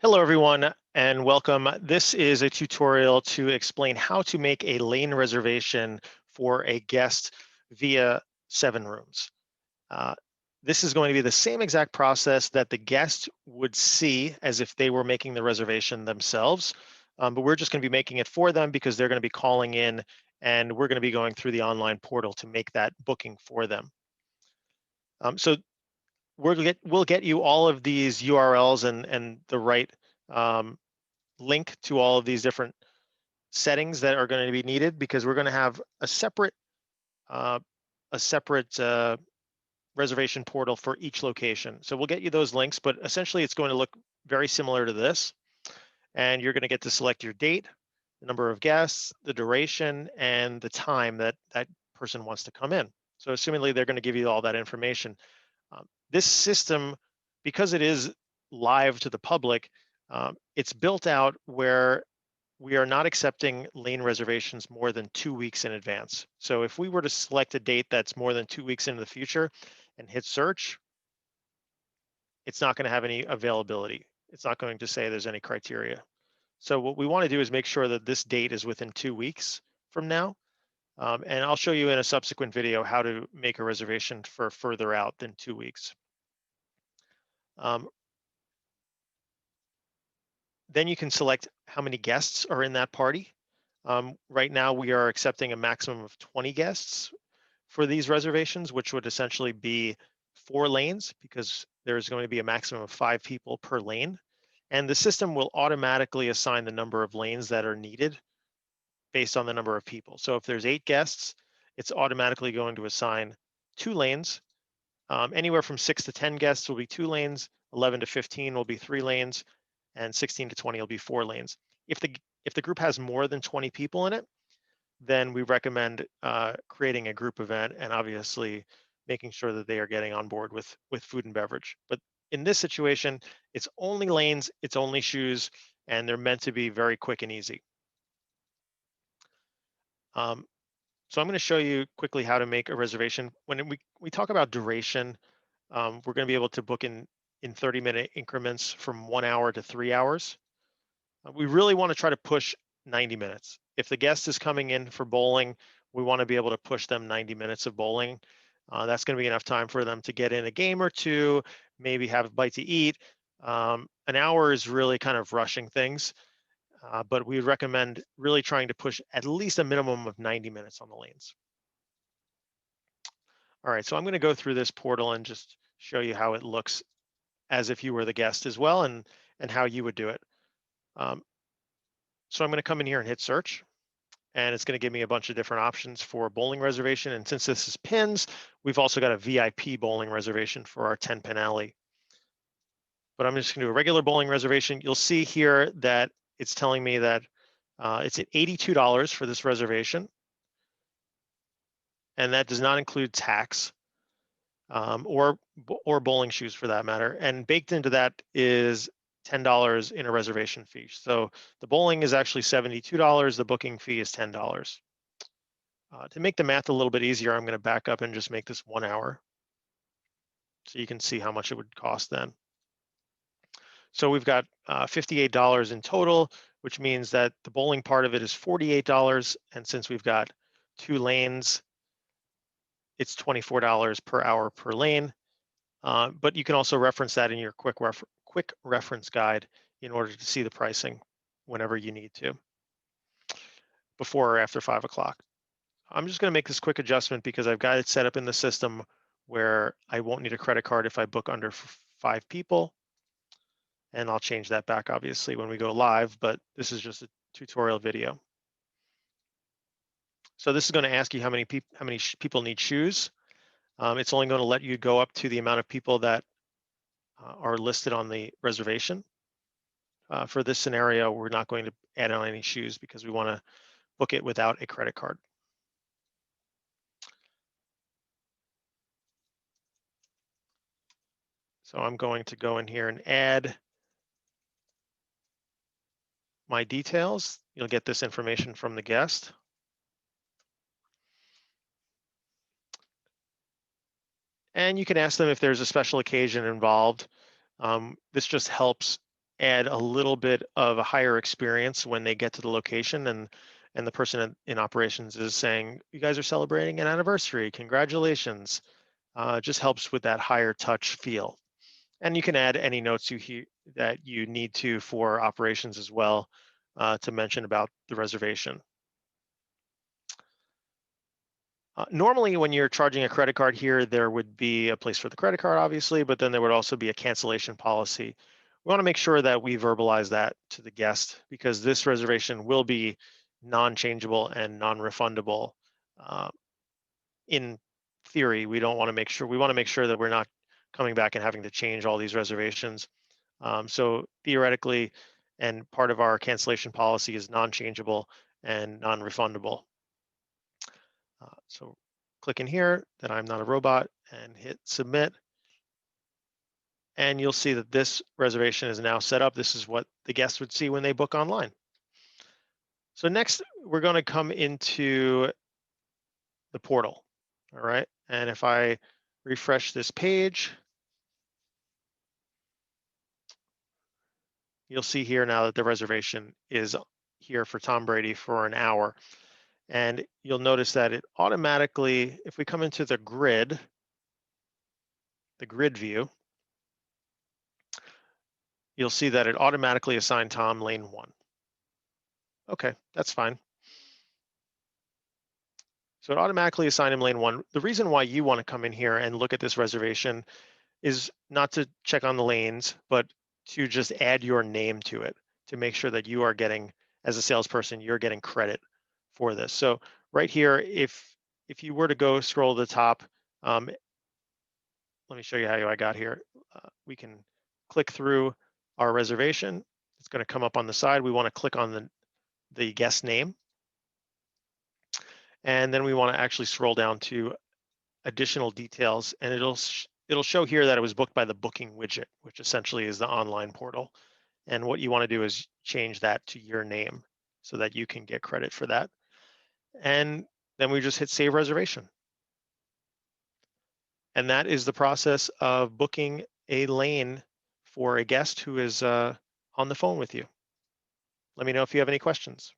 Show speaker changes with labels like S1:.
S1: Hello, everyone, and welcome. This is a tutorial to explain how to make a lane reservation for a guest via 7rooms. Uh, this is going to be the same exact process that the guest would see as if they were making the reservation themselves, but we're just going to be making it for them because they're going to be calling in and we're going to be going through the online portal to make that booking for them. So we'll get you all of these URLs and the right um, link to all of these different settings that are going to be needed because we're going to have uh, a separate reservation portal for each location. So we'll get you those links, but essentially it's going to look very similar to this. And you're going to get to select your date, the number of guests, the duration, and the time that that person wants to come in. So assumingly they're going to give you all that information. This system, because it is live to the public, it's built out where we are not accepting lane reservations more than 2 weeks in advance. So if we were to select a date that's more than 2 weeks into the future and hit search, it's not going to have any availability. It's not going to say there's any criteria. So what we want to do is make sure that this date is within 2 weeks from now. And I'll show you in a subsequent video how to make a reservation for further out than 2 weeks. Um, then you can select how many guests are in that party. Right now, we are accepting a maximum of 20 guests for these reservations, which would essentially be 4 lanes because there's going to be a maximum of 5 people per lane. And the system will automatically assign the number of lanes that are needed based on the number of people. So if there's 8 guests, it's automatically going to assign 2 lanes. Anywhere from 6 to 10 guests will be 2 lanes, 11 to 15 will be 3 lanes, and 16 to 20 will be 4 lanes. If the group has more than 20 people in it, then we recommend creating a group event and obviously making sure that they are getting on board with food and beverage. But in this situation, it's only lanes, it's only shoes, and they're meant to be very quick and easy. Um, so I'm going to show you quickly how to make a reservation. When we talk about duration, we're going to be able to book in 30-minute increments from 1 hour to 3 hours. We really want to try to push 90 minutes. If the guest is coming in for bowling, we want to be able to push them 90 minutes of bowling. That's going to be enough time for them to get in a game or two, maybe have a bite to eat. An hour is really kind of rushing things, but we recommend really trying to push at least a minimum of 90 minutes on the lanes. All right, so I'm going to go through this portal and just show you how it looks as if you were the guest as well and how you would do it. So I'm going to come in here and hit search, and it's going to give me a bunch of different options for bowling reservation. And since this is pins, we've also got a VIP bowling reservation for our 10-pin alley. But I'm just going to do a regular bowling reservation. You'll see here that it's telling me that it's at $82 for this reservation, and that does not include tax or bowling shoes for that matter. And baked into that is $10 in a reservation fee. So the bowling is actually $72. The booking fee is $10. To make the math a little bit easier, I'm going to back up and just make this 1 hour so you can see how much it would cost then. So we've got $58 in total, which means that the bowling part of it is $48. And since we've got 2 lanes, it's $24 per hour per lane. But you can also reference that in your quick reference guide in order to see the pricing whenever you need to, before or after 5 o'clock. I'm just going to make this quick adjustment because I've got it set up in the system where I won't need a credit card if I book under 5 people. And I'll change that back obviously when we go live, but this is just a tutorial video. So this is going to ask you how many people need shoes. It's only going to let you go up to the amount of people that are listed on the reservation. For this scenario, we're not going to add on any shoes because we want to book it without a credit card. So I'm going to go in here and add my details. You'll get this information from the guest. And you can ask them if there's a special occasion involved. This just helps add a little bit of a higher experience when they get to the location, and the person in operations is saying, you guys are celebrating an anniversary, congratulations. Just helps with that higher touch feel. And you can add any notes that you need to for operations as well, to mention about the reservation. Normally, when you're charging a credit card here, there would be a place for the credit card, obviously, but then there would also be a cancellation policy. We want to make sure that we verbalize that to the guest, because this reservation will be non-changeable and non-refundable. Uh, in theory, we want to make sure that we're not coming back and having to change all these reservations. So theoretically, and part of our cancellation policy is non-changeable and non-refundable. So click in here that I'm not a robot and hit submit. And you'll see that this reservation is now set up. This is what the guests would see when they book online. So next, we're going to come into the portal. All right. And if I refresh this page, you'll see here now that the reservation is here for Tom Brady for an hour. And you'll notice that it automatically, if we come into the grid view, you'll see that it automatically assigned Tom lane 1. Okay, that's fine. So it automatically assigned him lane 1. The reason why you want to come in here and look at this reservation is not to check on the lanes, but to just add your name to it to make sure that you are getting, as a salesperson, you're getting credit for this. So right here, if you were to go scroll to the top, let me show you how I got here. We can click through our reservation. It's going to come up on the side. We want to click on the guest name. And then we want to actually scroll down to additional details, and it'll show here that it was booked by the booking widget, which essentially is the online portal. And what you want to do is change that to your name so that you can get credit for that. And then we just hit save reservation. And that is the process of booking a lane for a guest who is on the phone with you. Let me know if you have any questions.